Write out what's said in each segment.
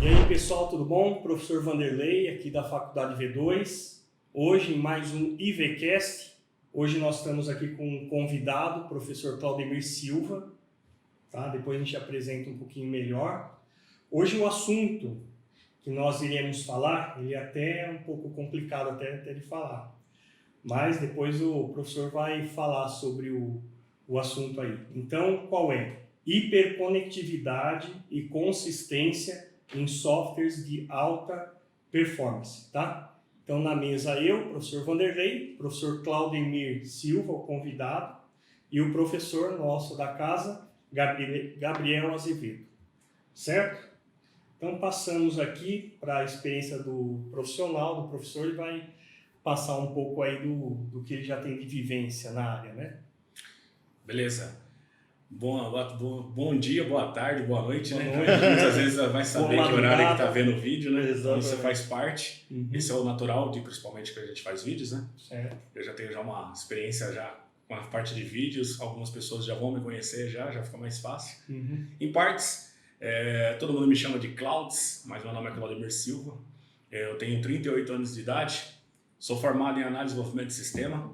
E aí pessoal, tudo bom? Professor Vanderlei aqui da Faculdade V2. Hoje em mais um IVCast. Hoje nós estamos aqui com um convidado, o professor Claudemir Silva. Tá? Depois a gente apresenta um pouquinho melhor. Hoje o assunto que nós iremos falar, ele é até um pouco complicado até de falar. Mas depois o professor vai falar sobre o assunto aí. Então, qual é? Hiperconectividade e consistência em softwares de alta performance, tá? Então, na mesa eu, professor Vanderlei, professor Claudemir Silva, o convidado, e o professor nosso da casa, Gabriel Azevedo, certo? Então, passamos aqui para a experiência do profissional, do professor, ele vai passar um pouco aí do que ele já tem de vivência na área, né? Beleza. Bom dia, boa tarde, boa noite, boa né? Noite. Muitas vezes vai saber que horário que tá vendo o vídeo, né? Então Exatamente. você faz parte. Esse é o natural, principalmente que a gente faz vídeos, né? Certo. Eu já tenho uma experiência já com a parte de vídeos, algumas pessoas já vão me conhecer já fica mais fácil. Em partes, todo mundo me chama de Clouds, mas meu nome é Claudemir Silva. Eu tenho 38 anos de idade, sou formado em análise e desenvolvimento de sistema.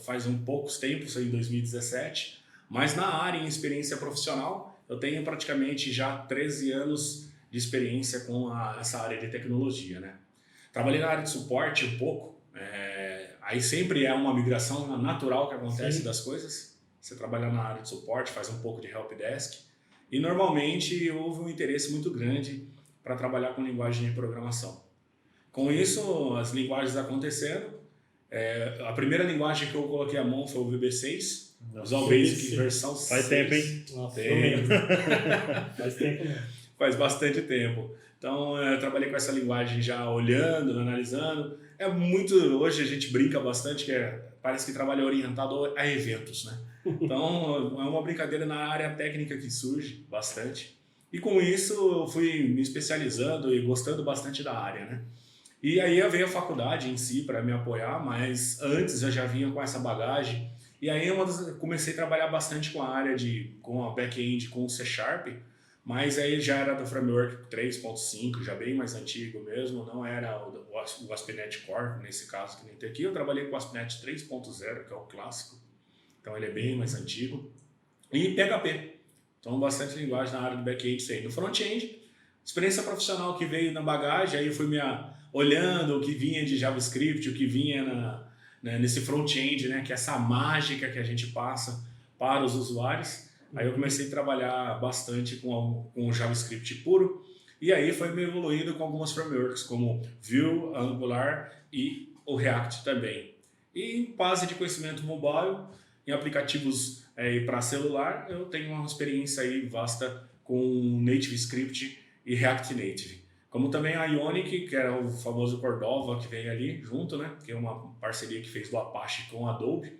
Faz poucos tempos, em 2017. Mas na área, em experiência profissional, eu tenho praticamente já 13 anos de experiência com essa área de tecnologia, né? Trabalhei na área de suporte um pouco, aí sempre é uma migração natural que acontece das coisas. Você trabalha na área de suporte, faz um pouco de helpdesk, e normalmente houve um interesse muito grande para trabalhar com linguagem de programação. Com isso, as linguagens aconteceram. A primeira linguagem que eu coloquei a mão foi o VB6, Visual Basic versão 6. Faz tempo, hein? Nossa, eu lembro. Faz tempo mesmo. Faz bastante tempo. Então, eu trabalhei com essa linguagem já olhando, analisando. Hoje a gente brinca bastante, parece que trabalho é orientado a eventos, né? Então, é uma brincadeira na área técnica que surge bastante. E com isso, eu fui me especializando e gostando bastante da área, né? E aí veio a faculdade em si para me apoiar, mas antes eu já vinha com essa bagagem. E aí comecei a trabalhar bastante com a back-end, com o C#, mas aí já era do framework 3.5, já bem mais antigo mesmo, não era o ASP.NET Core, nesse caso que nem tem aqui. Eu trabalhei com o ASP.NET 3.0, que é o clássico, então ele é bem mais antigo. E PHP, então bastante linguagem na área do back-end, isso aí. No front-end, experiência profissional que veio na bagagem, aí eu fui olhando o que vinha de JavaScript, o que vinha nesse front-end, né, que é essa mágica que a gente passa para os usuários. Aí eu comecei a trabalhar bastante com o JavaScript puro, e aí foi me evoluindo com algumas frameworks, como Vue, Angular e o React também. E em base de conhecimento mobile, em aplicativos para celular, eu tenho uma experiência aí vasta com Native Script e React Native. Como também a Ionic, que era o famoso Cordova, que vem ali junto, né? Que é uma parceria que fez do Apache com o Adobe.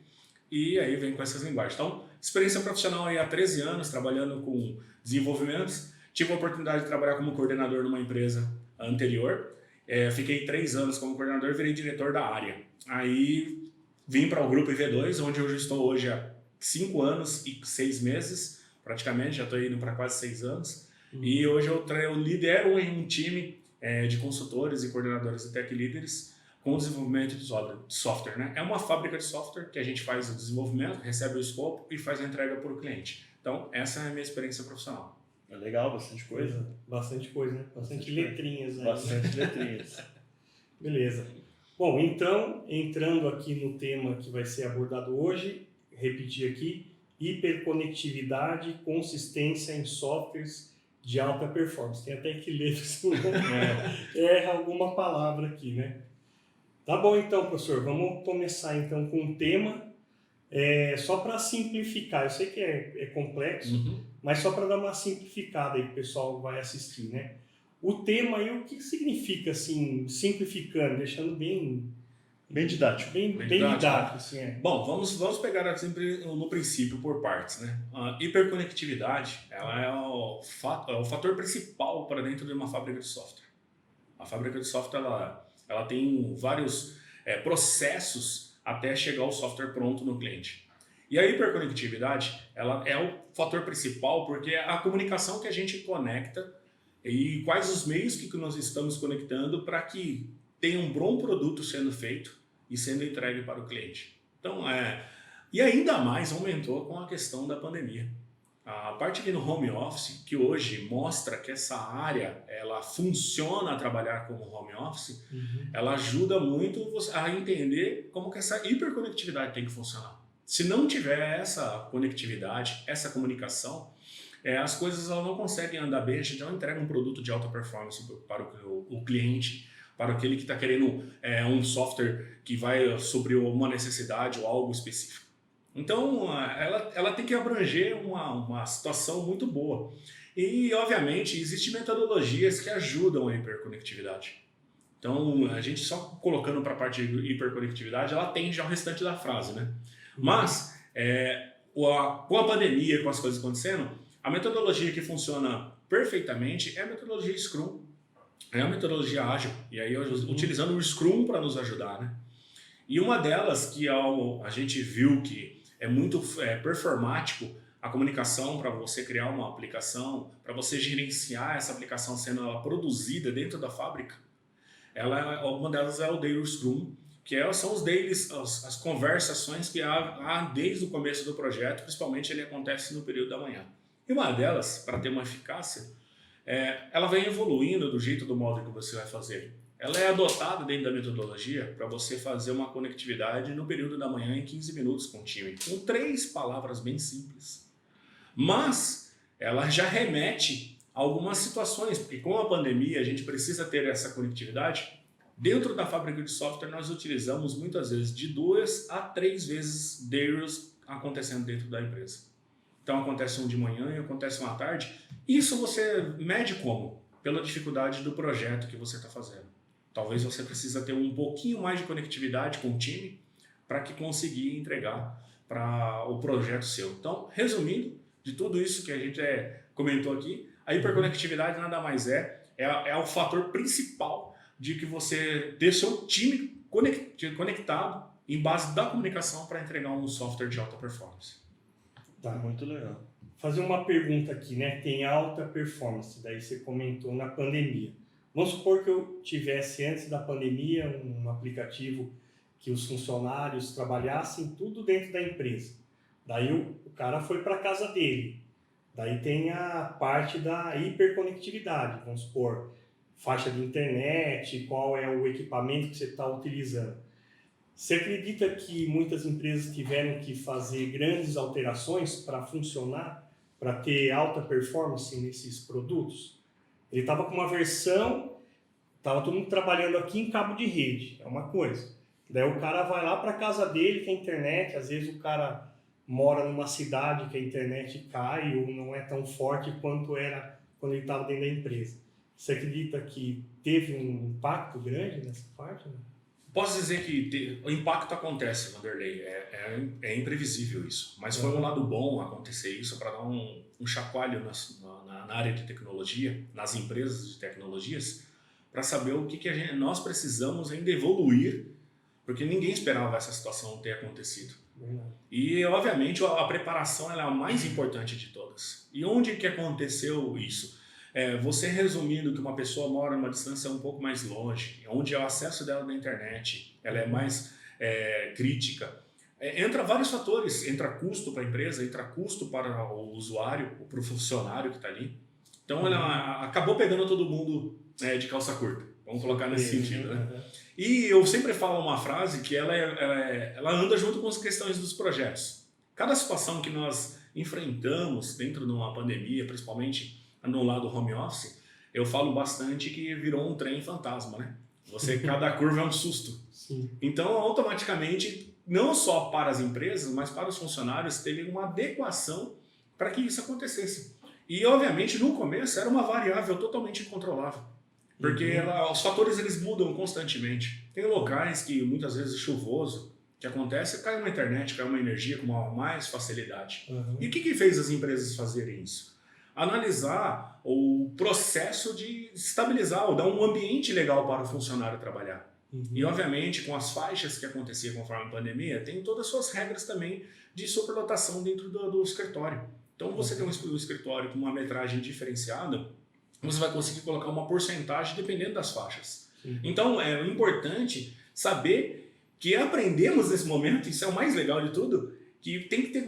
E aí vem com essas linguagens. Então, experiência profissional aí há 13 anos, trabalhando com desenvolvimentos. Tive a oportunidade de trabalhar como coordenador numa empresa anterior. Fiquei 3 anos como coordenador e virei diretor da área. Aí vim para o grupo IV2, onde eu estou hoje há 5 anos e 6 meses, praticamente, já estou indo para quase 6 anos. E hoje eu lidero um time de consultores e coordenadores e tech leaders com desenvolvimento de software, né? É uma fábrica de software que a gente faz o desenvolvimento, recebe o escopo e faz a entrega para o cliente. Então, essa é a minha experiência profissional. É legal, bastante coisa. Bastante coisa, né? Bastante letrinhas aí. Bastante letrinhas. Beleza. Bom, então, entrando aqui no tema que vai ser abordado hoje, repetir aqui, hiperconectividade e consistência em softwares de alta performance. Tem até que ler, senão erra alguma palavra aqui, né? Tá bom então, professor. Vamos começar então com um tema, só para simplificar. Eu sei que é complexo, mas só para dar uma simplificada aí que o pessoal vai assistir, né? O tema aí, o que significa, assim, simplificando, deixando bem didático. Bem didático, assim, Bom, vamos pegar sempre no princípio por partes, né? A hiperconectividade, ela é o fator principal para dentro de uma fábrica de software. A fábrica de software, ela tem vários processos até chegar o software pronto no cliente. E a hiperconectividade, ela é o fator principal porque é a comunicação que a gente conecta e quais os meios que nós estamos conectando para que tenha um bom produto sendo feito e sendo entregue para o cliente. Então, e ainda mais aumentou com a questão da pandemia. A parte aqui no home office, que hoje mostra que essa área ela funciona a trabalhar como home office, ela ajuda muito a entender como que essa hiperconectividade tem que funcionar. Se não tiver essa conectividade, essa comunicação, as coisas elas não conseguem andar bem, a gente não entrega um produto de alta performance para o cliente, para aquele que está querendo um software que vai suprir uma necessidade ou algo específico. Então, ela tem que abranger uma situação muito boa. E, obviamente, existem metodologias que ajudam a hiperconectividade. Então, a gente só colocando para a parte de hiperconectividade, ela tem já o restante da frase, né? Mas, com a pandemia, com as coisas acontecendo, a metodologia que funciona perfeitamente é a metodologia Scrum. É a metodologia ágil. E aí, utilizando o Scrum para nos ajudar, né? E uma delas que a gente viu que é muito performático, a comunicação para você criar uma aplicação, para você gerenciar essa aplicação sendo ela produzida dentro da fábrica, uma delas é o Daily Scrum, que são os dailies, as conversações que há desde o começo do projeto, principalmente ele acontece no período da manhã. E uma delas, para ter uma eficácia, ela vem evoluindo do jeito do modo que você vai fazer. Ela é adotada dentro da metodologia para você fazer uma conectividade no período da manhã em 15 minutos com o time, com 3 palavras bem simples. Mas ela já remete a algumas situações, porque com a pandemia a gente precisa ter essa conectividade. Dentro da fábrica de software nós utilizamos muitas vezes de 2 a 3 vezes dailies acontecendo dentro da empresa. Então acontece um de manhã e acontece um à tarde. Isso você mede como? Pela dificuldade do projeto que você está fazendo. Talvez você precisa ter um pouquinho mais de conectividade com o time para que conseguir entregar para o projeto seu. Então, resumindo, de tudo isso que a gente comentou aqui, a hiperconectividade nada mais é o fator principal de que você ter seu time conectado em base da comunicação para entregar um software de alta performance. Tá, muito legal. Fazer uma pergunta aqui, né? Tem alta performance, daí você comentou na pandemia. Vamos supor que eu tivesse, antes da pandemia, um aplicativo que os funcionários trabalhassem tudo dentro da empresa. Daí o cara foi para a casa dele. Daí tem a parte da hiperconectividade, vamos supor, faixa de internet, qual é o equipamento que você está utilizando. Você acredita que muitas empresas tiveram que fazer grandes alterações para funcionar, para ter alta performance nesses produtos? Ele estava com uma versão, estava todo mundo trabalhando aqui em cabo de rede, é uma coisa. Daí o cara vai lá para a casa dele, tem internet, às vezes o cara mora numa cidade que a internet cai ou não é tão forte quanto era quando ele estava dentro da empresa. Você acredita que teve um impacto grande nessa parte? Né? Posso dizer que o impacto acontece, Vanderlei, é imprevisível isso, mas foi um lado bom acontecer isso para dar um chacoalho na área de tecnologia, nas empresas de tecnologias, para saber o que nós precisamos ainda evoluir, porque ninguém esperava essa situação ter acontecido. E, obviamente, a preparação ela é a mais importante de todas. E onde que aconteceu isso? Você resumindo que uma pessoa mora numa distância um pouco mais longe, onde o acesso dela na internet ela é mais crítica, entra vários fatores, entra custo para a empresa, entra custo para o usuário, para o funcionário que está ali. Então ela acabou pegando todo mundo de calça curta, vamos colocar nesse sentido, né? E eu sempre falo uma frase que ela anda junto com as questões dos projetos. Cada situação que nós enfrentamos dentro de uma pandemia, principalmente no lado home office, eu falo bastante que virou um trem fantasma, né? Cada curva é um susto. Sim. Então, automaticamente, não só para as empresas, mas para os funcionários, teve uma adequação para que isso acontecesse. E, obviamente, no começo era uma variável totalmente incontrolável, porque os fatores eles mudam constantemente. Tem locais que muitas vezes é chuvoso, que acontece, cai uma internet, cai uma energia com mais facilidade. E o que fez as empresas fazerem isso? Analisar o processo de estabilizar ou dar um ambiente legal para o funcionário trabalhar. E, obviamente, com as faixas que acontecia conforme a pandemia, tem todas as suas regras também de superlotação dentro do escritório. Então, você tem um escritório com uma metragem diferenciada, você vai conseguir colocar uma porcentagem dependendo das faixas. Então, é importante saber que aprendemos nesse momento, isso é o mais legal de tudo, que tem que ter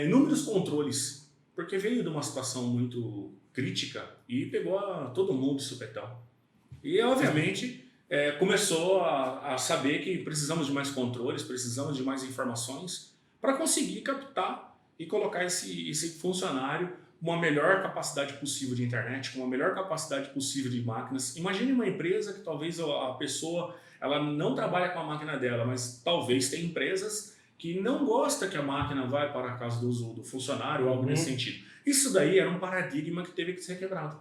inúmeros controles, porque veio de uma situação muito crítica e pegou todo mundo de supetão. E, obviamente, começou a saber que precisamos de mais controles, precisamos de mais informações para conseguir captar e colocar esse funcionário com a melhor capacidade possível de internet, com a melhor capacidade possível de máquinas. Imagine uma empresa que talvez a pessoa ela não trabalha com a máquina dela, mas talvez tem empresas que não gosta que a máquina vá para a casa do uso do funcionário ou algo nesse sentido. Isso daí era um paradigma que teve que ser quebrado.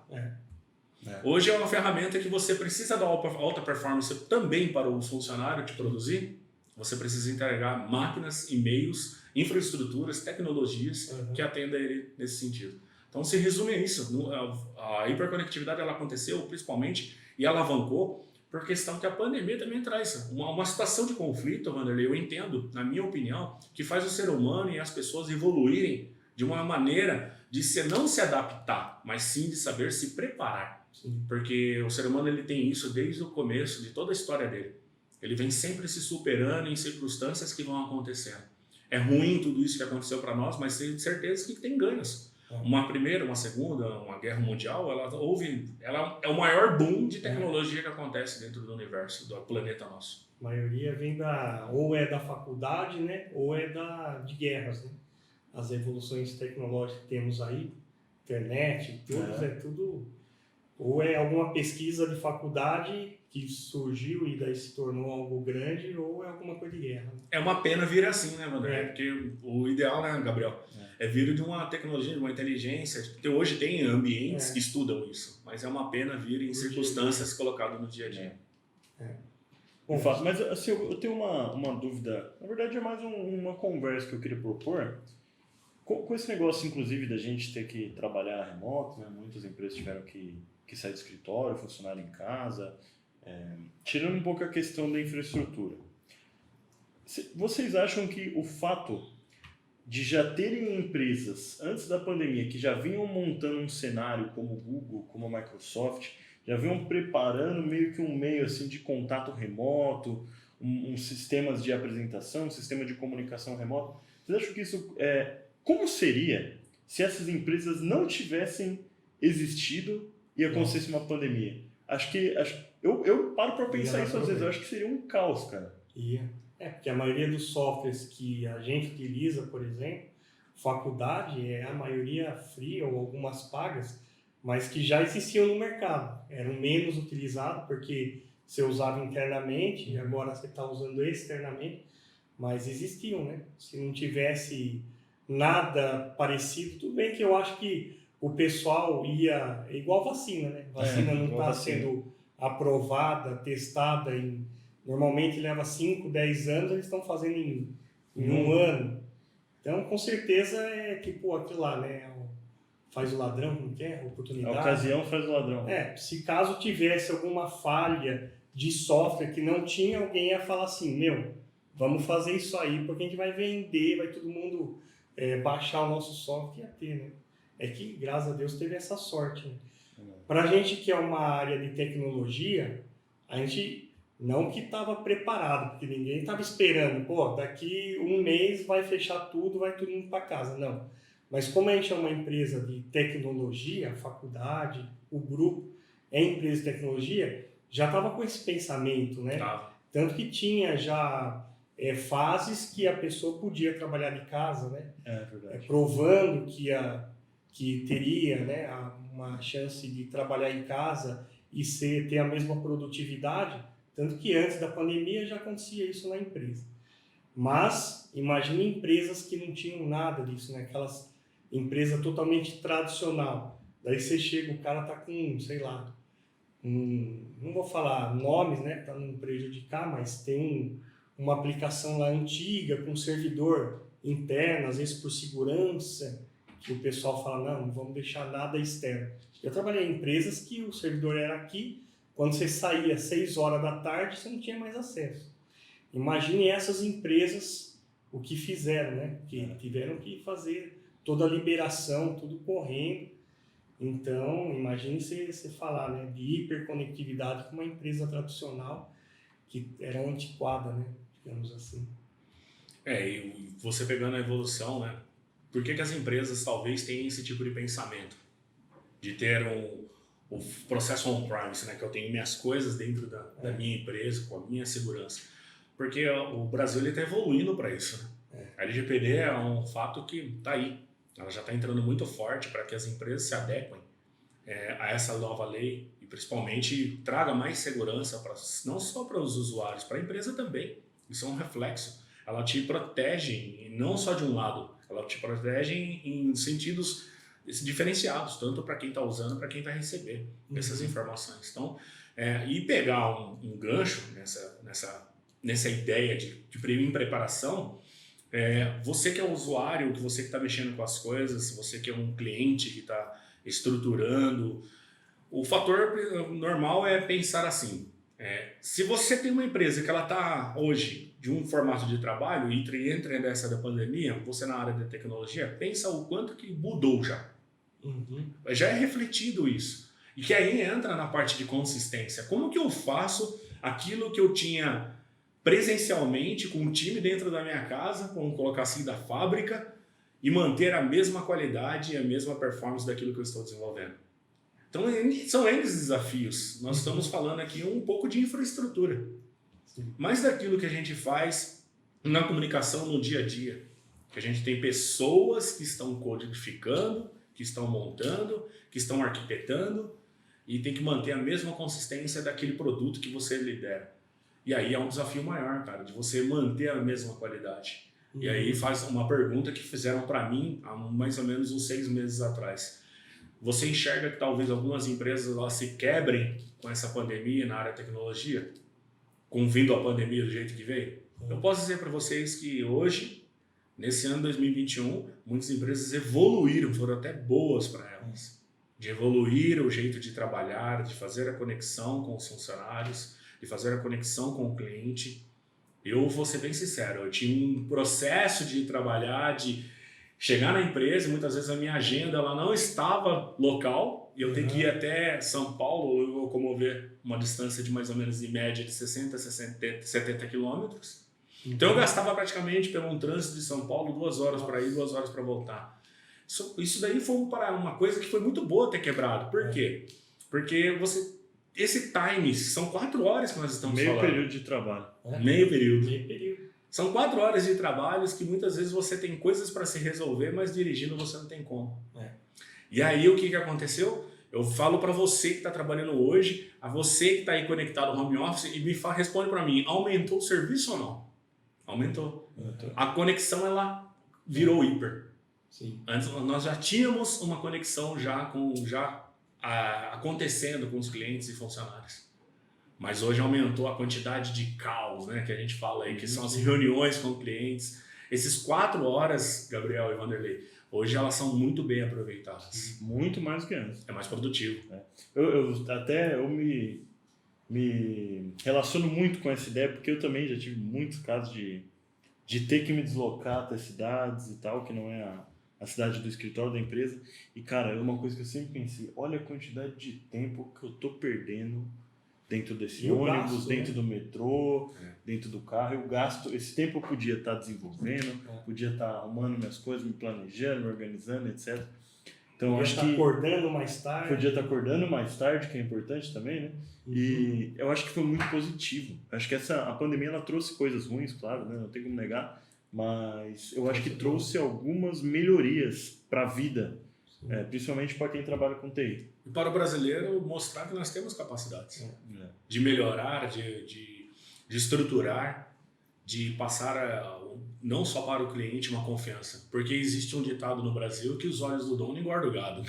Hoje é uma ferramenta que você precisa dar alta performance também para o funcionário te produzir. Você precisa entregar máquinas, e-mails, infraestruturas, tecnologias que atendam ele nesse sentido. Então se resume a isso. A hiperconectividade ela aconteceu principalmente e alavancou por questão que a pandemia também traz uma situação de conflito, Wanderlei. Eu entendo, na minha opinião, que faz o ser humano e as pessoas evoluírem de uma maneira de não se adaptar, mas sim de saber se preparar. Porque o ser humano ele tem isso desde o começo de toda a história dele. Ele vem sempre se superando em circunstâncias que vão acontecendo. É ruim tudo isso que aconteceu para nós, mas tenho certeza que tem ganhos. Uma primeira, uma segunda, uma guerra mundial, ela é o maior boom de tecnologia que acontece dentro do universo, do planeta nosso. A maioria vem ou é da faculdade, né, ou é de guerras, né? As evoluções tecnológicas que temos aí, internet, tudo, ou é alguma pesquisa de faculdade que surgiu e daí se tornou algo grande, ou é alguma coisa de guerra. Né? É uma pena vir assim, né, Wanderlei? Porque o ideal, né, Gabriel, é vir de uma tecnologia, de uma inteligência, porque hoje tem ambientes que estudam isso, mas é uma pena vir em circunstâncias colocadas no dia a dia. Bom, mas assim, eu tenho uma dúvida, na verdade é mais uma conversa que eu queria propor, com esse negócio, inclusive, da gente ter que trabalhar remoto, né? Muitas empresas tiveram que sair do escritório, funcionário em casa, tirando um pouco a questão da infraestrutura. Vocês acham que o fato de já terem empresas, antes da pandemia, que já vinham montando um cenário como o Google, como a Microsoft, já vinham preparando meio que um meio assim, de contato remoto, sistemas de apresentação, um sistema de comunicação remoto, vocês acham que isso... como seria se essas empresas não tivessem existido e acontecesse uma pandemia? Eu paro para pensar isso às vezes, eu acho que seria um caos, cara. Porque a maioria dos softwares que a gente utiliza, por exemplo, faculdade, a maioria free ou algumas pagas, mas que já existiam no mercado. Eram menos utilizados porque você usava internamente e agora você está usando externamente, mas existiam, né? Se não tivesse nada parecido, tudo bem que eu acho que o pessoal ia... igual vacina, né? Vacina não está sendo aprovada, testada normalmente leva 5, 10 anos, eles estão fazendo em um ano. Então, com certeza, é tipo aquilo lá, né? Faz o ladrão, como que é? Oportunidade. A ocasião faz o ladrão. Se caso tivesse alguma falha de software que não tinha, alguém ia falar assim, vamos fazer isso aí, porque a gente vai vender, vai todo mundo baixar o nosso software e ia ter, né? É que, graças a Deus, teve essa sorte, né? Pra gente que é uma área de tecnologia, a gente... Não que estava preparado, porque ninguém estava esperando, daqui um mês vai fechar tudo, vai todo mundo para casa. Não. Mas como a gente é uma empresa de tecnologia, a faculdade, o grupo é empresa de tecnologia, já estava com esse pensamento, né? Tanto que tinha já fases que a pessoa podia trabalhar de casa, né? Verdade. Provando que teria, né, uma chance de trabalhar em casa e ter a mesma produtividade. Tanto que antes da pandemia já acontecia isso na empresa. Mas imagine empresas que não tinham nada disso, né? Aquelas empresas totalmente tradicional. Daí você chega, o cara tá com, sei lá, não vou falar nomes, né? Para não prejudicar, mas tem uma aplicação lá antiga com um servidor interno, às vezes por segurança, que o pessoal fala, não vamos deixar nada externo. Eu trabalhei em empresas que o servidor era aqui, quando você saía às 6 horas da tarde, você não tinha mais acesso. Imagine essas empresas, o que fizeram, né? Que tiveram que fazer toda a liberação, tudo correndo. Então, imagine você falar, né, de hiperconectividade com uma empresa tradicional que era antiquada, né? Digamos assim. E você pegando a evolução, né? Por que as empresas talvez tenham esse tipo de pensamento? De ter o processo on-premise, né? Que eu tenho minhas coisas dentro da minha empresa, com a minha segurança. Porque o Brasil está evoluindo para isso, né? A LGPD é um fato que está aí. Ela já está entrando muito forte para que as empresas se adequem a essa nova lei e principalmente traga mais segurança não só para os usuários, para a empresa também. Isso é um reflexo. Ela te protege não só de um lado, ela te protege em sentidos diferenciados, tanto para quem está usando, para quem vai receber essas informações. Então, e pegar um gancho nessa ideia de preparação, você que é o usuário, que você que está mexendo com as coisas, você que é um cliente que está estruturando, o fator normal é pensar assim, se você tem uma empresa que ela está hoje de um formato de trabalho e entra nessa da pandemia, você na área da tecnologia, pensa o quanto que mudou já. Já é refletido isso. E que aí entra na parte de consistência. Como que eu faço aquilo que eu tinha presencialmente com um time dentro da minha casa, vamos colocar assim, da fábrica, e manter a mesma qualidade e a mesma performance daquilo que eu estou desenvolvendo? Então, são eles desafios. Nós estamos falando aqui um pouco de infraestrutura. Mas daquilo que a gente faz na comunicação no dia a dia. Que a gente tem pessoas que estão codificando, que estão montando, que estão arquitetando, e tem que manter a mesma consistência daquele produto que você lidera. E aí é um desafio maior, cara, de você manter a mesma qualidade. E aí faz uma pergunta que fizeram para mim há mais ou menos uns 6 meses atrás. Você enxerga que talvez algumas empresas elas se quebrem com essa pandemia na área de tecnologia? Com vindo a pandemia do jeito que veio? Eu posso dizer para vocês que hoje, nesse ano 2021, muitas empresas evoluíram, foram até boas para elas. De evoluir o jeito de trabalhar, de fazer a conexão com os funcionários, de fazer a conexão com o cliente. Eu vou ser bem sincero, eu tinha um processo de trabalhar, de chegar na empresa, e muitas vezes a minha agenda ela não estava local, e eu tenho que ir até São Paulo, eu vou locomover uma distância de mais ou menos em média de 60, 70 quilômetros. Então eu gastava praticamente pelo trânsito de São Paulo 2 horas para ir, 2 horas para voltar. Isso daí foi uma coisa que foi muito boa ter quebrado. Por quê? Porque esse time, são 4 horas que nós estamos falando. Meio período de trabalho. Meio período. Meio período. São 4 horas de trabalhos que muitas vezes você tem coisas para se resolver, mas dirigindo você não tem como. E aí o que aconteceu? Eu falo para você que está trabalhando hoje, a você que está aí conectado ao home office e responde para mim, aumentou o serviço ou não? Aumentou. A conexão ela virou hiper. Sim. Antes nós já tínhamos uma conexão acontecendo com os clientes e funcionários. Mas hoje aumentou a quantidade de caos, né, que a gente fala aí, que são as reuniões com clientes. Esses 4 horas, Gabriel e Vanderlei, hoje elas são muito bem aproveitadas. Muito mais do que antes. É mais produtivo. Eu me relaciono muito com essa ideia, porque eu também já tive muitos casos de ter que me deslocar até cidades e tal, que não é a cidade do escritório da empresa. E, cara, é uma coisa que eu sempre pensei, olha a quantidade de tempo que eu tô perdendo dentro desse ônibus, gasto, dentro do metrô, dentro do carro. Eu gasto, esse tempo eu podia estar desenvolvendo, podia estar arrumando minhas coisas, me planejando, me organizando, etc. Então, Podia acho estar que acordando mais tarde. podia estar acordando mais tarde, que é importante também, né? E eu acho que foi muito positivo. Acho que a pandemia ela trouxe coisas ruins, claro, né? Não tem como negar, mas eu acho que trouxe algumas melhorias para a vida, principalmente para quem trabalha com TI. E para o brasileiro mostrar que nós temos capacidades de melhorar, de estruturar, de passar não só para o cliente uma confiança. Porque existe um ditado no Brasil que os olhos do dono engordam o gado.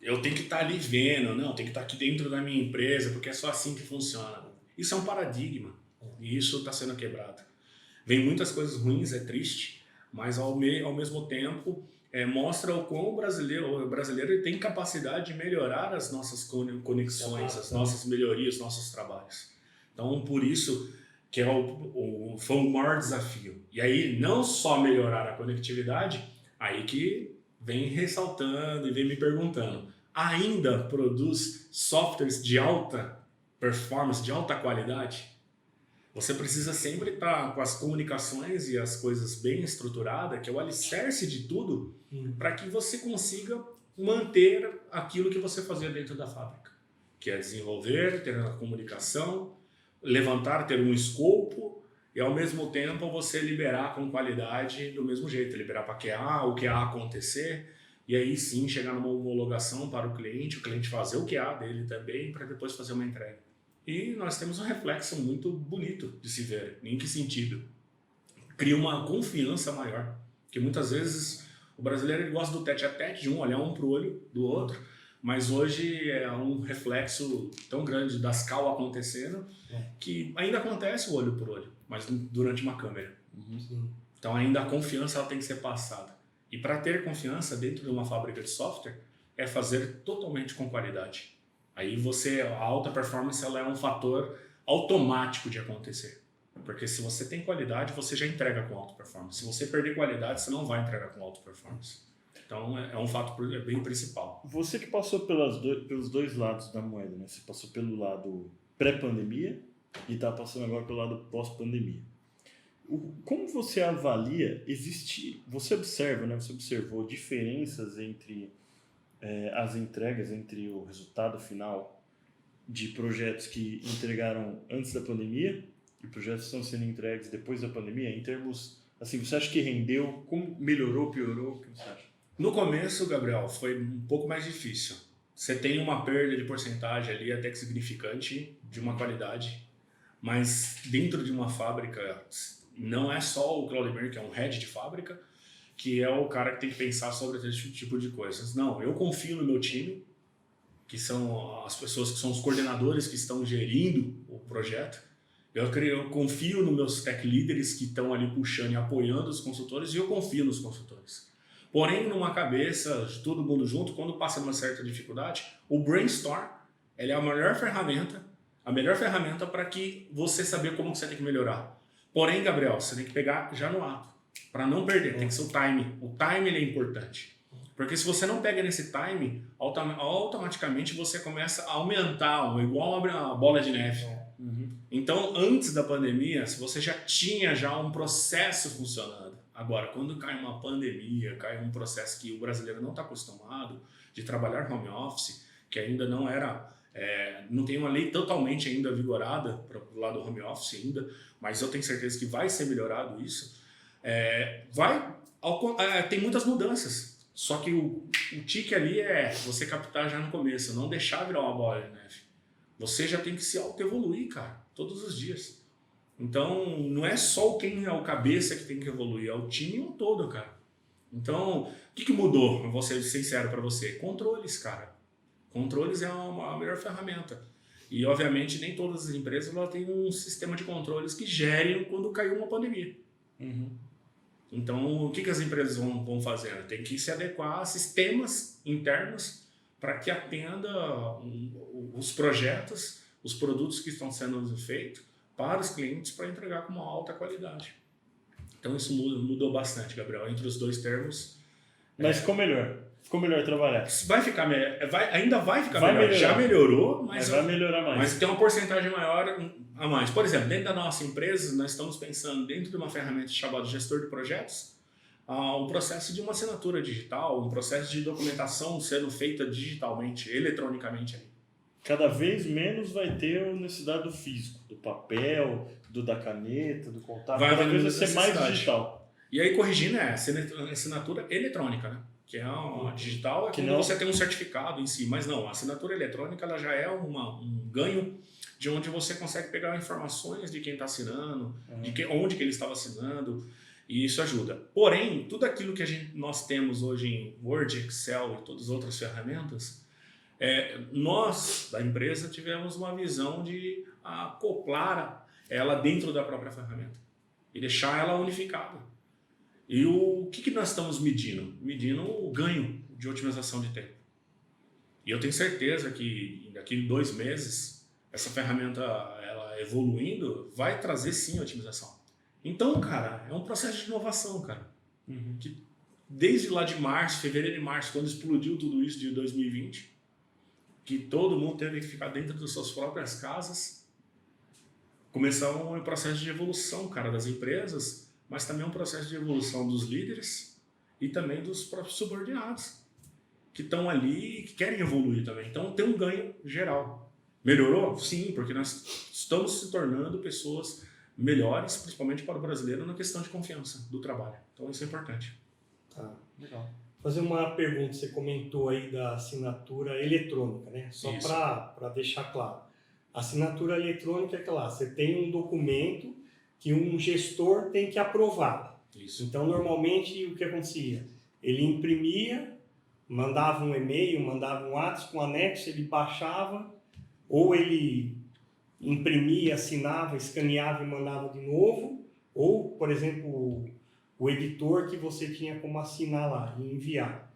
Eu tenho que estar ali vendo, não, tenho que estar aqui dentro da minha empresa, porque é só assim que funciona. Isso é um paradigma e isso está sendo quebrado. Vem muitas coisas ruins, é triste, mas ao mesmo tempo mostra o quão o brasileiro ele tem capacidade de melhorar as nossas conexões, as nossas melhorias, os nossos trabalhos. Então, por isso que foi o maior desafio. E aí, não só melhorar a conectividade, aí que vem ressaltando e vem me perguntando, ainda produz softwares de alta performance, de alta qualidade? Você precisa sempre estar com as comunicações e as coisas bem estruturadas, que é o alicerce de tudo, para que você consiga manter aquilo que você fazia dentro da fábrica, que é desenvolver, ter a comunicação, levantar, ter um escopo e ao mesmo tempo você liberar com qualidade do mesmo jeito, liberar para QA, o QA acontecer e aí sim chegar numa homologação para o cliente fazer o QA dele também para depois fazer uma entrega. E nós temos um reflexo muito bonito de se ver. Em que sentido? Cria uma confiança maior. Porque muitas vezes o brasileiro ele gosta do tete a tete, de um olhar um para o olho do outro, mas hoje é um reflexo tão grande das cal acontecendo que ainda acontece o olho por olho, mas durante uma câmera. Então ainda a confiança ela tem que ser passada. E para ter confiança dentro de uma fábrica de software é fazer totalmente com qualidade. Aí a alta performance ela é um fator automático de acontecer. Porque se você tem qualidade, você já entrega com alta performance. Se você perder qualidade, você não vai entregar com alta performance. Então é um fato bem principal. Você que passou pelos dois lados da moeda, né? Você passou pelo lado pré-pandemia e está passando agora pelo lado pós-pandemia. Como você avalia, você observa, né? Você observou diferenças entre as entregas, entre o resultado final de projetos que entregaram antes da pandemia e projetos que estão sendo entregues depois da pandemia, em termos, assim, você acha que rendeu? Como melhorou, piorou? O que você acha? No começo, Gabriel, foi um pouco mais difícil. Você tem uma perda de porcentagem ali até que significante de uma qualidade, mas dentro de uma fábrica não é só o Claudemir, que é um head de fábrica, que é o cara que tem que pensar sobre esse tipo de coisas. Não, eu confio no meu time, que são as pessoas que são os coordenadores que estão gerindo o projeto. Eu confio nos meus tech leaders que estão ali puxando e apoiando os consultores e eu confio nos consultores. Porém, numa cabeça de todo mundo junto, quando passa uma certa dificuldade, o brainstorm ele é a melhor ferramenta para que você saber como que você tem que melhorar. Porém, Gabriel, você tem que pegar já no ato. Para não perder, tem que ser o time. O time ele é importante. Porque se você não pega nesse time, automaticamente você começa a aumentar, igual a bola de neve. Então, antes da pandemia, se você já tinha um processo funcionando, agora, quando cai uma pandemia, cai um processo que o brasileiro não está acostumado de trabalhar home office, que ainda não tem uma lei totalmente ainda vigorada para o lado do home office ainda, mas eu tenho certeza que vai ser melhorado isso. Tem muitas mudanças, só que o tique ali é você captar já no começo, não deixar virar uma bola de neve. Você já tem que se auto-evoluir, cara, todos os dias. Então, não é só quem é o cabeça que tem que evoluir, é o time um todo, cara. Então, o que mudou? Eu vou ser sincero para você. Controles, cara. Controles é a melhor ferramenta. E, obviamente, nem todas as empresas têm um sistema de controles que gerem quando caiu uma pandemia. Então, o que as empresas vão fazer? Tem que se adequar a sistemas internos para que atenda os projetos, os produtos que estão sendo feitos para os clientes para entregar com uma alta qualidade. Então, isso mudou bastante, Gabriel, entre os dois termos. Mas ficou melhor. Ficou melhor trabalhar. Vai ficar melhor. Ainda vai ficar melhor. Melhorar. Já melhorou, mas vai melhorar mais. Mas tem uma porcentagem maior a mais. Por exemplo, dentro da nossa empresa, nós estamos pensando dentro de uma ferramenta chamada gestor de projetos, o processo de uma assinatura digital, um processo de documentação sendo feita digitalmente, eletronicamente. Cada vez menos vai ter a necessidade do físico, do papel, da caneta, do contato. Cada vez vai ser mais digital. E aí, corrigindo, assinatura eletrônica, né? Que é uma digital, quando você tem um certificado em si. Mas não, a assinatura eletrônica ela já é um ganho de onde você consegue pegar informações de quem está assinando, onde que ele estava assinando, e isso ajuda. Porém, tudo aquilo que nós temos hoje em Word, Excel e todas as outras ferramentas, nós, da empresa, tivemos uma visão de acoplar ela dentro da própria ferramenta e deixar ela unificada. E o que nós estamos medindo? Medindo o ganho de otimização de tempo. E eu tenho certeza que daqui a 2 meses, essa ferramenta ela evoluindo vai trazer sim otimização. Então, cara, é um processo de inovação, cara. Que desde lá de março, fevereiro e março, quando explodiu tudo isso de 2020, que todo mundo teve que ficar dentro das suas próprias casas, começou um processo de evolução, cara, das empresas, mas também um processo de evolução dos líderes e também dos próprios subordinados, que estão ali e que querem evoluir também. Então tem um ganho geral. Melhorou? Sim, porque nós estamos se tornando pessoas melhores, principalmente para o brasileiro, na questão de confiança do trabalho. Então isso é importante. Tá. Legal. Vou fazer uma pergunta, você comentou aí da assinatura eletrônica, né? Só para deixar claro. A assinatura eletrônica é aquela, você tem um documento que um gestor tem que aprovar. Isso. Então, normalmente, o que acontecia? Ele imprimia, mandava um e-mail, mandava um WhatsApp com anexo, ele baixava, ou ele imprimia, assinava, escaneava e mandava de novo, ou, por exemplo, o editor que você tinha como assinar lá e enviar.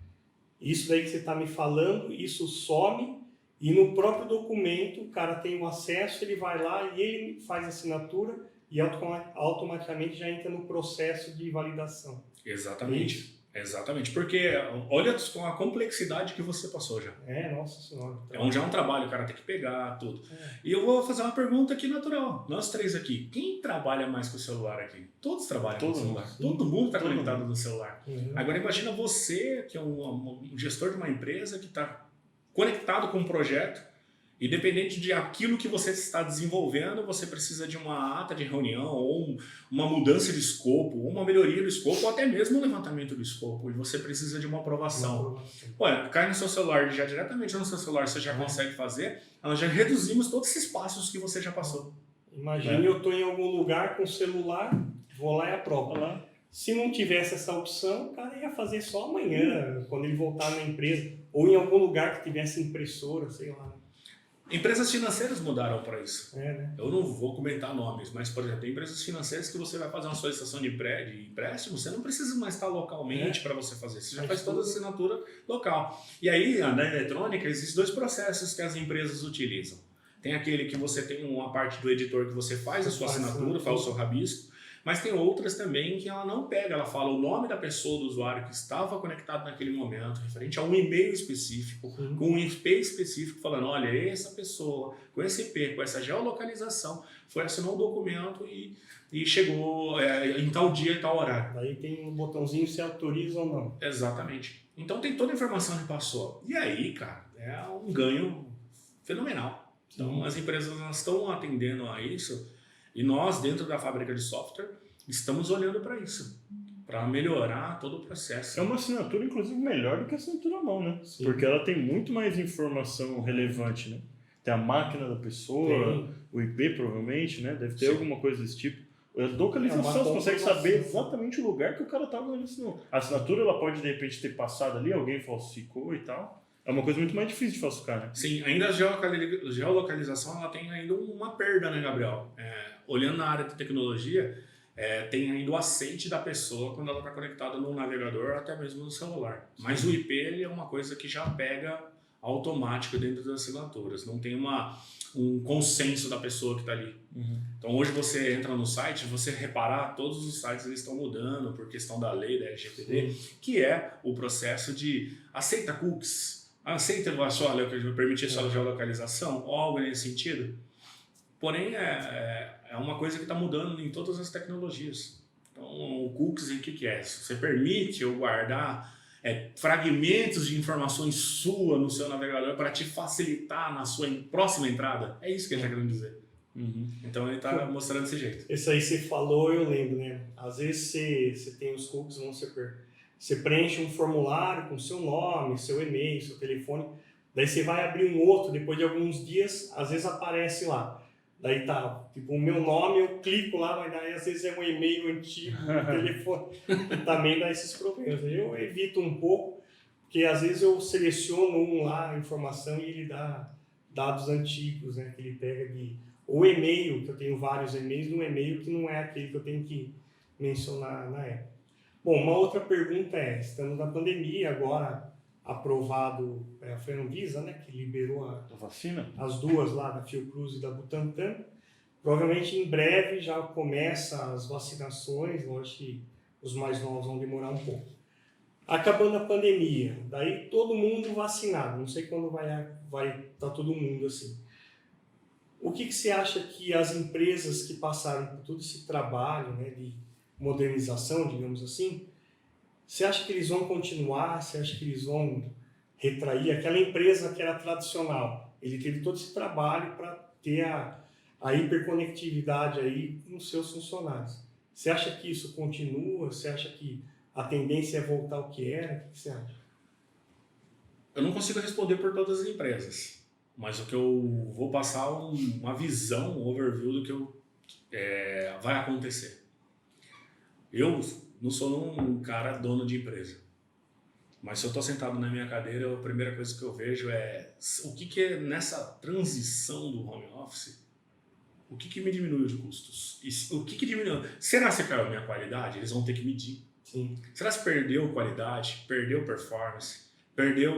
Isso daí que você está me falando, isso some e no próprio documento o cara tem o acesso, ele vai lá e ele faz a assinatura e automaticamente já entra no processo de validação. Exatamente. Exatamente, porque olha a complexidade que você passou já. Nossa senhora. Já é um trabalho, o cara tem que pegar tudo. E eu vou fazer uma pergunta aqui natural. Nós 3 aqui, quem trabalha mais com o celular aqui? Todos trabalham com o celular. Sim. Todo mundo está conectado no celular. Uhum. Agora imagina você, que é um gestor de uma empresa que está conectado com um projeto, e dependente de aquilo que você está desenvolvendo, você precisa de uma ata de reunião, ou uma mudança de escopo, ou uma melhoria do escopo, ou até mesmo um levantamento do escopo, e você precisa de uma aprovação. Olha, cai no seu celular, já diretamente no seu celular você já consegue fazer, nós já reduzimos todos esses passos que você já passou. Imagine eu estou em algum lugar com o celular, vou lá e aprovo. Se não tivesse essa opção, o cara ia fazer só amanhã, quando ele voltar na empresa, ou em algum lugar que tivesse impressora, sei lá. Empresas financeiras mudaram para isso. Né? Eu não vou comentar nomes, mas, por exemplo, tem empresas financeiras que você vai fazer uma solicitação de empréstimo, você não precisa mais estar localmente para você fazer. Você já faz toda a assinatura local. E aí, na eletrônica, existem 2 processos que as empresas utilizam. Tem aquele que você tem uma parte do editor que você faz a sua assinatura, faz o seu rabisco, mas tem outras também que ela não pega, ela fala o nome da pessoa, do usuário que estava conectado naquele momento, referente a um e-mail específico, com um IP específico, falando, olha, essa pessoa, com esse IP, com essa geolocalização, foi assinar um documento e chegou em tal dia e tal horário. Aí tem um botãozinho se autoriza ou não. Exatamente. Então tem toda a informação que passou. E aí, cara, é um ganho fenomenal. Então as empresas estão atendendo a isso. E nós, dentro da fábrica de software, estamos olhando para isso, para melhorar todo o processo. É uma assinatura, inclusive, melhor do que a assinatura à mão, né? Sim. Porque ela tem muito mais informação relevante, né? Tem a máquina da pessoa, o IP, provavelmente, né? Deve ter alguma coisa desse tipo. A localização, você consegue saber exatamente o lugar que o cara estava ali. A assinatura, ela pode, de repente, ter passado ali, alguém falsificou e tal. É uma coisa muito mais difícil de falsificar, né? Sim, ainda a geolocalização, ela tem ainda uma perda, né, Gabriel? Olhando na área de tecnologia, tem ainda o aceite da pessoa quando ela está conectada no navegador, até mesmo no celular. Sim. Mas o IP ele é uma coisa que já pega automático dentro das assinaturas. Não tem um consenso da pessoa que está ali. Então hoje você entra no site, você reparar, todos os sites eles estão mudando por questão da lei, da LGPD, que é o processo de aceita cookies, aceita permitir sua geolocalização, ou algo nesse sentido. Porém, é uma coisa que está mudando em todas as tecnologias. Então, o cookies, o que é? Você permite eu guardar fragmentos de informações sua no seu navegador para te facilitar na sua próxima entrada? É isso que ele está querendo dizer. Então, ele está mostrando desse jeito. Isso aí você falou, eu lembro, né? Às vezes você tem os cookies, você preenche um formulário com seu nome, seu e-mail, seu telefone, daí você vai abrir um outro, depois de alguns dias, às vezes aparece lá. Daí tá, tipo, o meu nome, eu clico lá, mas daí às vezes é um e-mail antigo, um telefone, que também dá esses problemas. Eu evito um pouco, porque às vezes eu seleciono lá a informação e ele dá dados antigos, né, que ele pega ou e-mail, que eu tenho vários e-mails, de um e-mail que não é aquele que eu tenho que mencionar na época. Bom, uma outra pergunta é, estamos na pandemia, agora aprovado, foi a Anvisa, né, que liberou A vacina? as duas lá, da Fiocruz e da Butantan. Provavelmente em breve já começa as vacinações, lógico que os mais novos vão demorar um pouco. Acabando a pandemia, daí todo mundo vacinado, não sei quando vai estar todo mundo assim. O que você acha que as empresas que passaram por todo esse trabalho, né, de modernização, digamos assim, você acha que eles vão continuar? Você acha que eles vão retrair? Aquela empresa que era tradicional, ele teve todo esse trabalho para ter a hiperconectividade aí com os seus funcionários. Você acha que isso continua? Você acha que a tendência é voltar ao que era? O que você acha? Eu não consigo responder por todas as empresas, mas o que eu vou passar uma visão, um overview do que vai acontecer. Eu não sou um cara dono de empresa, mas se eu estou sentado na minha cadeira, a primeira coisa que eu vejo é o que é nessa transição do home office, o que me diminuiu de custos? O que diminuiu? Será que caiu a minha qualidade? Eles vão ter que medir. Sim. Será que perdeu qualidade? Perdeu performance? Perdeu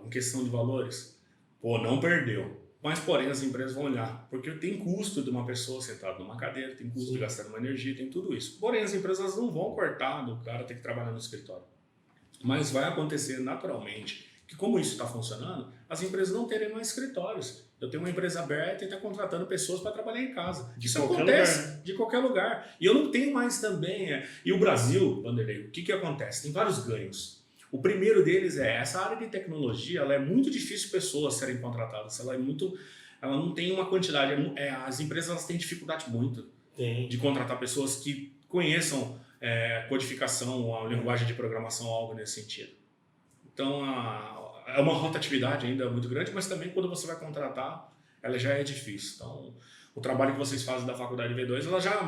em questão de valores? Pô, não perdeu. Mas, porém, as empresas vão olhar, porque tem custo de uma pessoa sentada numa cadeira, tem custo de gastar uma energia, tem tudo isso. Porém, as empresas não vão cortar do cara ter que trabalhar no escritório. Mas vai acontecer naturalmente que, como isso está funcionando, as empresas não terem mais escritórios. Eu tenho uma empresa aberta e está contratando pessoas para trabalhar em casa. Isso acontece de qualquer lugar. E eu não tenho mais também... E o Brasil, Vanderlei, o que acontece? Tem vários ganhos. O primeiro deles essa área de tecnologia, ela é muito difícil pessoas serem contratadas. Ela não tem uma quantidade. As empresas elas têm dificuldade muito de contratar pessoas que conheçam codificação, a linguagem de programação, algo nesse sentido. Então, é uma rotatividade ainda muito grande, mas também quando você vai contratar, ela já é difícil. Então, o trabalho que vocês fazem da faculdade V2, ela já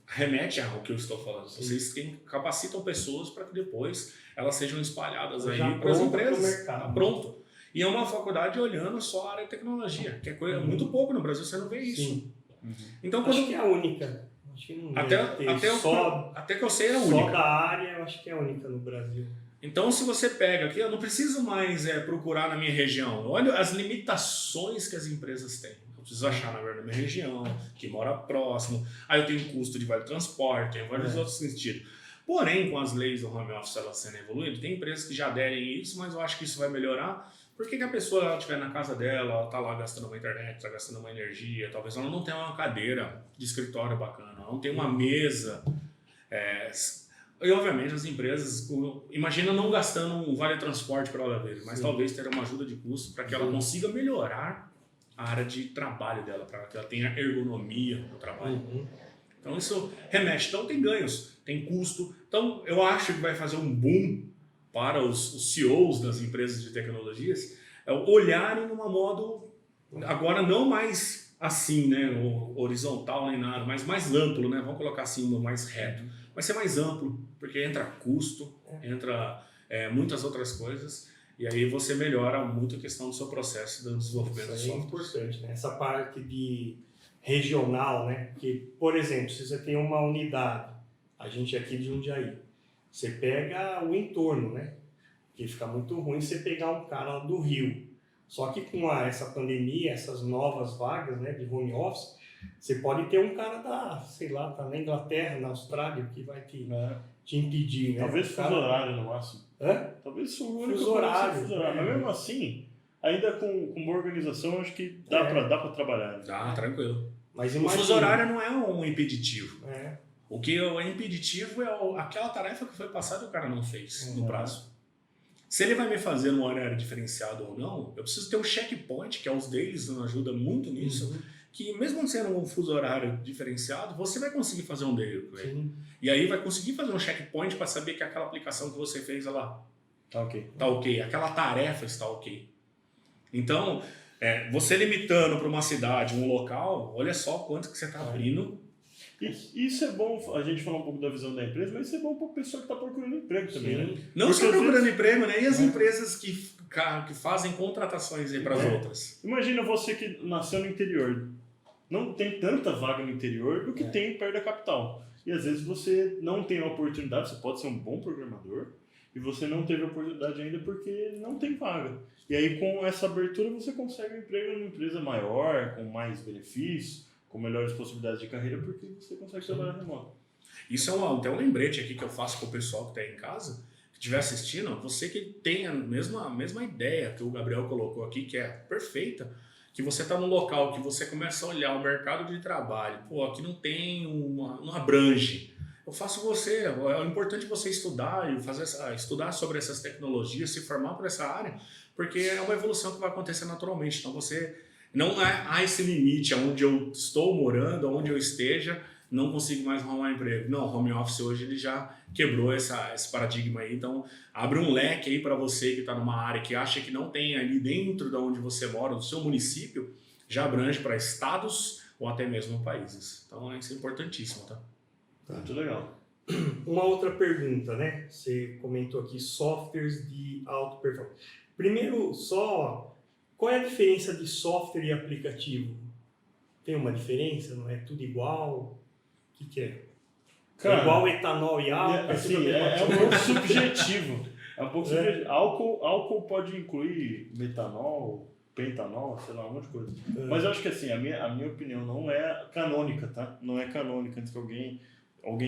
remete ao que eu estou falando. Vocês capacitam pessoas para que depois elas sejam espalhadas aí para as empresas. Está pronto. E é uma faculdade olhando só a área de tecnologia, que é coisa muito pouco no Brasil, você não vê isso. Sim. Então, acho que é a única. Acho que não até que eu sei é a única. Só da área, eu acho que é a única no Brasil. Então, se você pega aqui, eu não preciso mais procurar na minha região. Olha as limitações que as empresas têm. Eu preciso achar, na verdade, na minha região, que mora próximo. Aí eu tenho um custo de vale transporte, tem vários outros sentidos. Porém, com as leis do home office elas sendo evoluídas, tem empresas que já aderem isso, mas eu acho que isso vai melhorar. Porque que a pessoa estiver na casa dela, ela está lá gastando uma internet, está gastando uma energia, talvez ela não tenha uma cadeira de escritório bacana, ela não tenha uma mesa. E, obviamente, as empresas, imagina não gastando um vale transporte para ela ver, mas talvez ter uma ajuda de custo para que ela consiga melhorar a área de trabalho dela, para que ela tenha ergonomia no trabalho. Então, isso remete. Então, tem ganhos, tem custo. Então, eu acho que vai fazer um boom para os CEOs das empresas de tecnologias olharem numa modo, agora não mais assim, né, horizontal nem nada, mas mais amplo, né? Vamos colocar assim, mais reto. Vai ser mais amplo, porque entra custo, entra muitas outras coisas, e aí você melhora muito a questão do seu processo de desenvolvimento de software. Isso é importante, né? Essa parte de regional, né? Porque, por exemplo, se você tem uma unidade, a gente aqui de Jundiaí, você pega o entorno, né? Porque fica muito ruim você pegar um cara do Rio. Só que com essa pandemia, essas novas vagas, né, de home office, você pode ter um cara tá na Inglaterra, na Austrália, que vai te impedir, né? Talvez fuso horário no máximo. Talvez fuso horário. Mas mesmo assim, ainda com uma organização, acho que dá para trabalhar. Né? Dá, tranquilo. Mas o fuso horário não é um impeditivo. O que é impeditivo é aquela tarefa que foi passada e o cara não fez no prazo. Se ele vai me fazer no horário diferenciado ou não, eu preciso ter um checkpoint, que é os deles, nos ajuda muito nisso, que mesmo sendo um fuso horário diferenciado, você vai conseguir fazer um dele com ele. E aí vai conseguir fazer um checkpoint para saber que aquela aplicação que você fez, ela tá ok. Aquela tarefa está ok. Então, você limitando para uma cidade, um local, olha só quanto que você está abrindo. E isso é bom, a gente falou um pouco da visão da empresa, mas isso é bom para a pessoa que está procurando emprego também, né? Não só procurando emprego, né? E as empresas que fazem contratações aí para as outras. Imagina você que nasceu no interior. Não tem tanta vaga no interior do que tem perto da capital. E às vezes você não tem a oportunidade, você pode ser um bom programador, e você não teve a oportunidade ainda porque não tem vaga. E aí com essa abertura você consegue um emprego numa empresa maior, com mais benefícios, com melhores possibilidades de carreira, porque você consegue trabalhar remoto. Isso é até um lembrete aqui que eu faço com o pessoal que está em casa, que estiver assistindo, você que tem a mesma ideia que o Gabriel colocou aqui, que é perfeita, que você está num local que você começa a olhar o mercado de trabalho, pô, aqui não tem não abrange. Eu faço você, é importante você estudar e estudar sobre essas tecnologias, se formar por essa área, porque é uma evolução que vai acontecer naturalmente. Então você não há esse limite aonde eu estou morando, aonde eu esteja, não consigo mais arrumar emprego. Não, o home office hoje ele já quebrou esse paradigma aí. Então abre um leque aí para você que está numa área que acha que não tem ali dentro de onde você mora, do seu município, já abrange para estados ou até mesmo países. Então isso é importantíssimo, tá? Muito legal. Uma outra pergunta, né? Você comentou aqui softwares de alta performance. Primeiro, qual é a diferença de software e aplicativo? Tem uma diferença? Não é tudo igual? O que é? Cara, é igual etanol e álcool? assim, é um pouco subjetivo. É um pouco subjetivo. Álcool pode incluir metanol, pentanol, sei lá, um monte de coisa. Mas eu acho que assim, a minha opinião não é canônica, tá? Não é canônica antes que alguém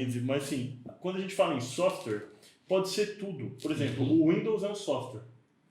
dizer. Mas assim, quando a gente fala em software, pode ser tudo. Por exemplo, o Windows é um software,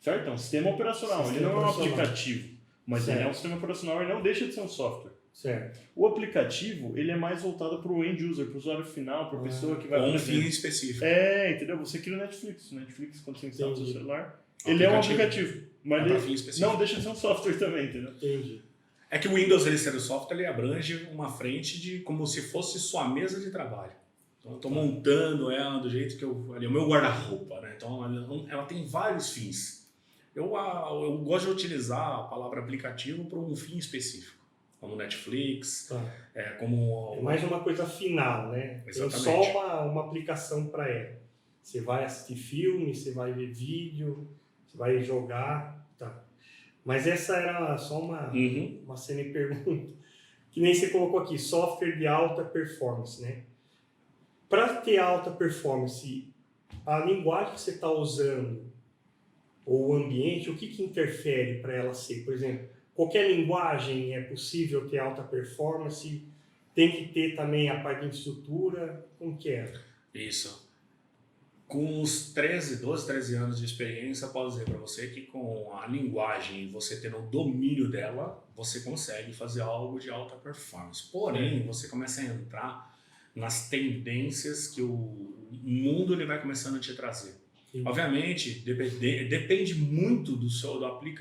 certo? É um sistema operacional. Ele não é um aplicativo, mas ele é um sistema operacional e não deixa de ser um software. Certo. O aplicativo, ele é mais voltado para o end user, para o usuário final, para a pessoa que vai... Com um fim específico. Entendeu? Você cria o Netflix. O Netflix, quando você instala no seu celular, Ele é um aplicativo. Mas ele não deixa de ser um software também, entendeu? Entendi. É que o Windows, ele sendo software, ele abrange uma frente de como se fosse sua mesa de trabalho. Então eu estou montando ela do jeito que ali é o meu guarda-roupa, né? Então ela tem vários fins. Eu gosto de utilizar a palavra aplicativo para um fim específico. Como Netflix, como... É mais uma coisa final, né? Exatamente. Tem só uma aplicação para ela. Você vai assistir filme, você vai ver vídeo, você vai jogar, tá. Mas essa era só uma semi-pergunta. Que nem você colocou aqui, software de alta performance, né? Para ter alta performance, a linguagem que você está usando ou o ambiente, o que interfere para ela ser? Por exemplo, qualquer linguagem é possível ter alta performance? Tem que ter também a parte de infraestrutura? Como que é? Isso. Com os 12, 13 anos de experiência, posso dizer para você que com a linguagem, você tendo o domínio dela, você consegue fazer algo de alta performance. Porém, você começa a entrar nas tendências que o mundo ele vai começando a te trazer. Sim. Obviamente, depende muito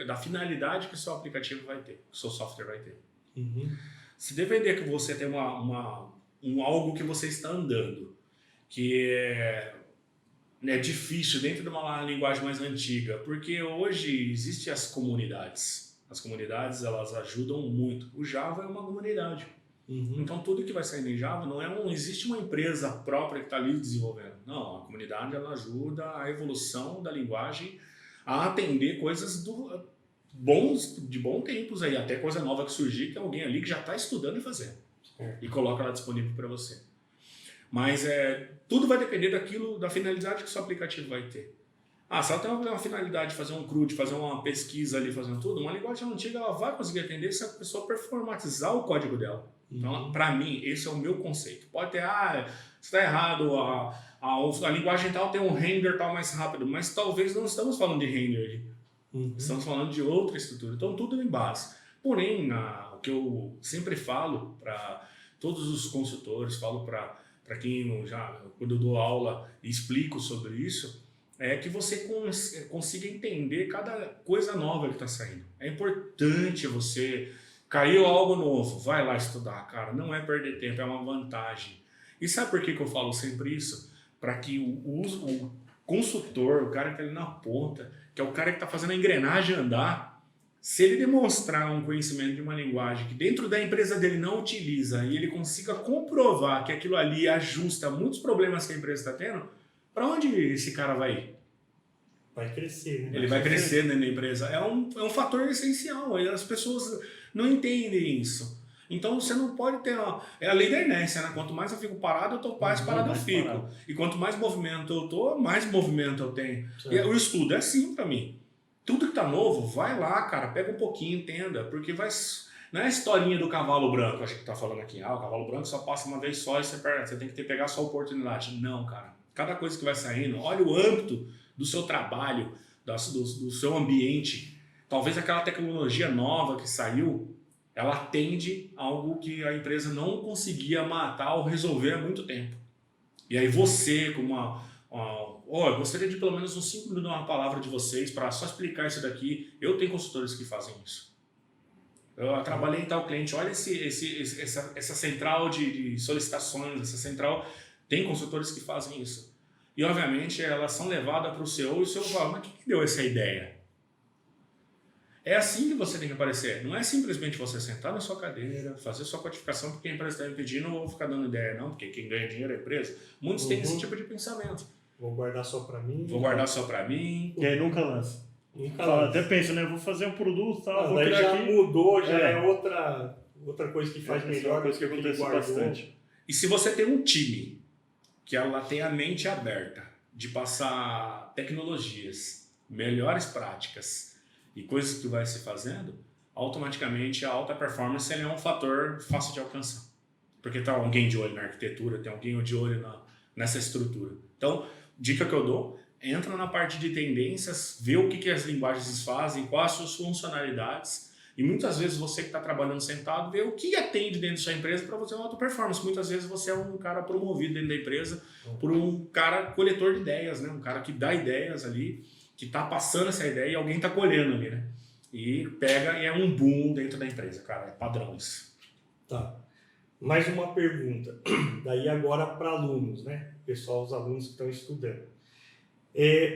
da finalidade que o seu aplicativo vai ter, que o seu software vai ter. Se depender que você tem algo que você está andando, que é difícil dentro de uma linguagem mais antiga, porque hoje existem as comunidades. As comunidades, elas ajudam muito. O Java é uma comunidade. Então, tudo que vai sair em Java não existe uma empresa própria que está ali desenvolvendo. Não, a comunidade ela ajuda a evolução da linguagem a atender coisas de bons tempos aí, até coisa nova que surgir, que é alguém ali que já está estudando e fazendo. E coloca lá disponível para você. Mas tudo vai depender da finalidade que o seu aplicativo vai ter. Se ela tem uma finalidade de fazer um CRUD, fazer uma pesquisa ali, fazendo tudo, uma linguagem antiga ela vai conseguir atender se a pessoa performatizar o código dela. Então, para mim, esse é o meu conceito. Pode ter, você está errado, a linguagem tal tem um render tal mais rápido, mas talvez não estamos falando de render ali. Estamos falando de outra estrutura. Então, tudo em base. Porém, o que eu sempre falo para todos os consultores, falo para quem quando eu dou aula e explico sobre isso, é que você consiga entender cada coisa nova que está saindo. É importante você... Caiu algo novo, vai lá estudar, cara. Não é perder tempo, é uma vantagem. E sabe por que eu falo sempre isso? Para que o consultor, o cara que está ali na ponta, que é o cara que está fazendo a engrenagem andar, se ele demonstrar um conhecimento de uma linguagem que dentro da empresa dele não utiliza e ele consiga comprovar que aquilo ali ajusta muitos problemas que a empresa está tendo, para onde esse cara vai ir? Vai crescer, né? Ele vai crescer dentro da empresa. É um fator essencial. As pessoas não entendem isso. Então você não pode ter é a lei da inércia, né? Quanto mais eu fico parado, eu tô mais parado eu fico. Parado. E quanto mais movimento eu tô, mais movimento eu tenho. Certo. E o estudo é assim para mim. Tudo que tá novo, vai lá, cara, pega um pouquinho, entenda, porque vai. Não é a historinha do cavalo branco, acho que tá falando aqui. O cavalo branco só passa uma vez só e você tem que pegar a sua oportunidade. Não, cara. Cada coisa que vai saindo, olha o âmbito do seu trabalho, do seu ambiente. Talvez aquela tecnologia nova que saiu, ela atende algo que a empresa não conseguia matar ou resolver há muito tempo. E aí você, com eu gostaria de pelo menos uns 5 minutos uma palavra de vocês para só explicar isso daqui. Eu tenho consultores que fazem isso. Eu trabalhei em tal cliente, olha essa central de solicitações, essa central, tem consultores que fazem isso. E obviamente elas são levadas para o CEO e o CEO fala, mas quem que deu essa ideia? É assim que você tem que aparecer. Não é simplesmente você sentar na sua cadeira, fazer sua codificação porque a empresa está me pedindo, não vou ficar dando ideia, não, porque quem ganha dinheiro é a empresa. Muitos têm esse tipo de pensamento. Vou guardar só para mim. Vou guardar só para mim. E aí nunca lança. Até pensa, né? Vou fazer um produto e tal. Daí já aqui. mudou, já é outra coisa que faz melhor. Uma coisa que acontece bastante. E se você tem um time que ela tem a mente aberta de passar tecnologias, melhores práticas e coisas que vai se fazendo, automaticamente a alta performance é um fator fácil de alcançar. Porque tem alguém de olho na arquitetura, tem alguém de olho nessa estrutura. Então, dica que eu dou, entra na parte de tendências, vê o que as linguagens fazem, quais as suas funcionalidades. E muitas vezes você que está trabalhando sentado, vê o que atende dentro da sua empresa para você uma alta performance. Muitas vezes você é um cara promovido dentro da empresa por um cara coletor de ideias, né? Um cara que dá ideias ali, que está passando essa ideia e alguém está colhendo ali, né? E pega e é um boom dentro da empresa, cara. É padrão isso. Tá. Mais uma pergunta. Daí agora para alunos, né? Pessoal, os alunos que estão estudando.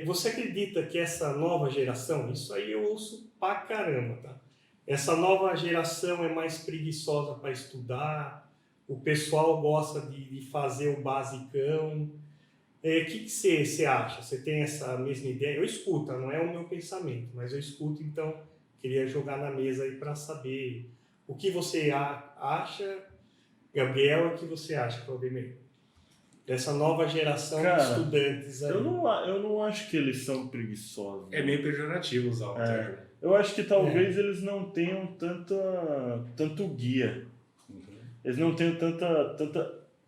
Você acredita que essa nova geração, isso aí eu ouço pra caramba, tá? Essa nova geração é mais preguiçosa para estudar, o pessoal gosta de fazer o basicão. O que você acha? Você tem essa mesma ideia? Eu escuto, não é o meu pensamento, mas eu escuto, então queria jogar na mesa aí para saber o que você acha, Gabriel, o que você acha, Claudemir? Dessa nova geração de estudantes aí. Eu não acho que eles são preguiçosos. É meio pejorativo usar o termo. Eu acho que talvez eles não tenham tanto guia. Eles não tenham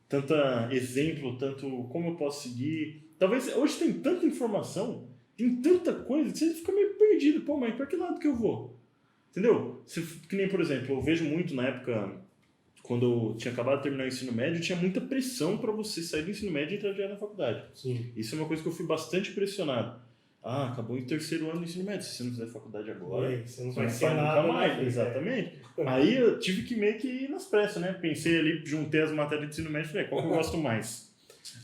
tanta exemplo, tanto como eu posso seguir. Talvez hoje tem tanta informação, tem tanta coisa, que você fica meio perdido. Pô, mas para que lado que eu vou? Entendeu? Que nem, por exemplo, eu vejo muito na época, quando eu tinha acabado de terminar o ensino médio, tinha muita pressão para você sair do ensino médio e entrar direto na faculdade. Sim. Isso é uma coisa que eu fui bastante pressionado. Acabou o 3º ano do ensino médio. Se você não fizer faculdade agora, você não vai ser nunca nada mais. Exatamente. Aí eu tive que meio que ir nas pressas, né? Pensei ali, juntei as matérias de ensino médio e falei, qual que eu gosto mais?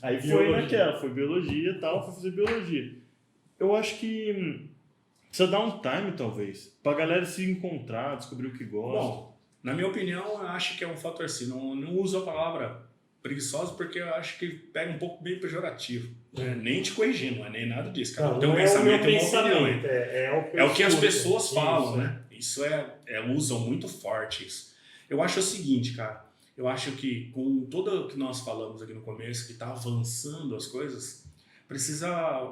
Aí foi naquela, foi biologia e tal, fui fazer biologia. Eu acho que precisa dar um time, talvez, pra galera se encontrar, descobrir o que gosta. Bom, na minha opinião, eu acho que é um fator assim. Não uso a palavra preguiçoso porque eu acho que pega um pouco meio pejorativo. Nem te corrigindo, não é nem nada disso. Cada um tem um pensamento e uma opinião. É o que as pessoas falam, né? Isso usam muito forte isso. Eu acho o seguinte, cara. Eu acho que com tudo o que nós falamos aqui no começo, que está avançando as coisas,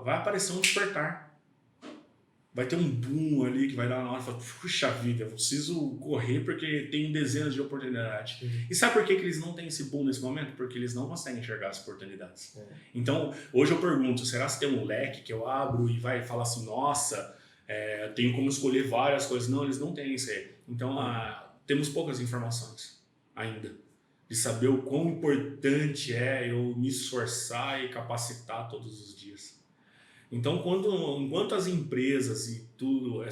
vai aparecer um despertar. Vai ter um boom ali que vai dar na hora e falar, puxa vida, eu preciso correr porque tem dezenas de oportunidades. E sabe por que eles não têm esse boom nesse momento? Porque eles não conseguem enxergar as oportunidades. Então, hoje eu pergunto, será que tem um leque que eu abro e vai falar assim, nossa, tenho como escolher várias coisas? Não, eles não têm isso aí. Então, temos poucas informações ainda de saber o quão importante é eu me esforçar e capacitar todos os dias. Então, enquanto as empresas e tudo,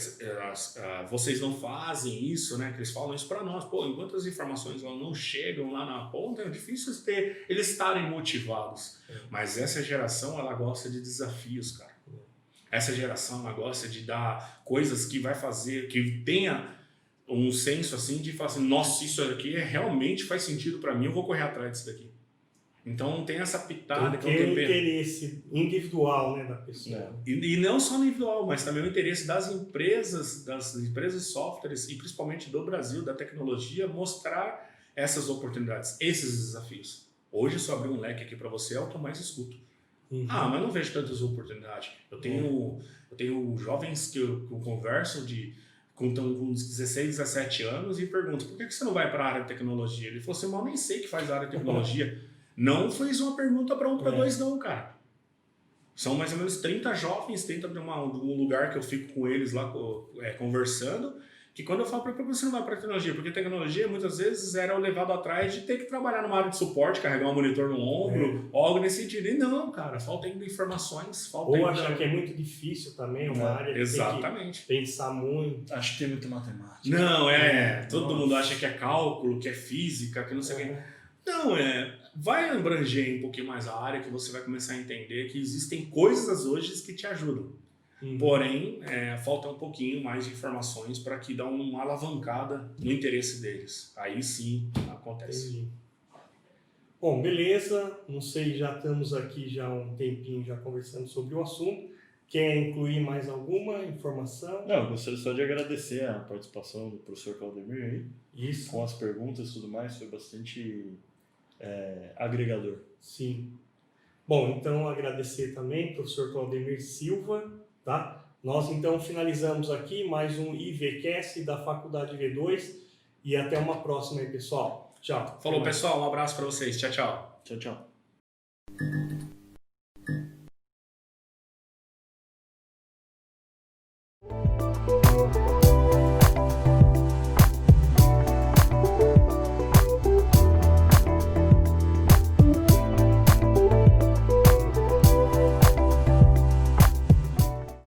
vocês não fazem isso, né? Que eles falam isso para nós. Pô, enquanto as informações não chegam lá na ponta, é difícil eles estarem motivados. Mas essa geração, ela gosta de desafios, cara. Essa geração, ela gosta de dar coisas que vai fazer, que tenha um senso assim de falar assim, nossa, isso aqui realmente faz sentido para mim, eu vou correr atrás disso daqui. Então tem essa pitada que é um interesse individual, né, da pessoa. E não só individual, mas também o interesse das empresas de softwares e principalmente do Brasil, da tecnologia, mostrar essas oportunidades, esses desafios. Hoje, se eu abrir um leque aqui para você, é o que eu mais escuto. Ah, mas não vejo tantas oportunidades. Eu tenho jovens que eu converso com 16, 17 anos e pergunto, por que você não vai para a área de tecnologia? Ele falou assim, mas eu nem sei que faz a área de tecnologia. Não fez uma pergunta para um, para dois não, cara. São mais ou menos 30 jovens dentro de um lugar que eu fico com eles lá conversando, que quando eu falo para você não vai para tecnologia, porque tecnologia muitas vezes era o levado atrás de ter que trabalhar numa área de suporte, carregar um monitor no ombro, algo nesse sentido. E não, cara, falta ainda informações, falta Ou ainda... achar que é muito difícil também, uma área que Exatamente. tem que pensar muito. Acho que tem muita matemática. Não, todo mundo acha que é cálculo, que é física, que não sei o quê. Não, vai abranger um pouquinho mais a área que você vai começar a entender que existem coisas hoje que te ajudam. Porém, falta um pouquinho mais de informações para que dá uma alavancada no interesse deles. Aí sim acontece. Entendi. Bom, beleza. Não sei, já estamos aqui já há um tempinho já conversando sobre o assunto. Quer incluir mais alguma informação? Não, eu gostaria só de agradecer a participação do professor Claudemir aí. Isso. Com as perguntas e tudo mais, foi bastante agregador. Sim. Bom, então agradecer também, professor Claudemir Silva, tá? Nós então finalizamos aqui mais um IVCast da Faculdade V2 e até uma próxima aí, pessoal. Tchau. Falou, pessoal. Um abraço para vocês. Tchau, tchau. Tchau, tchau.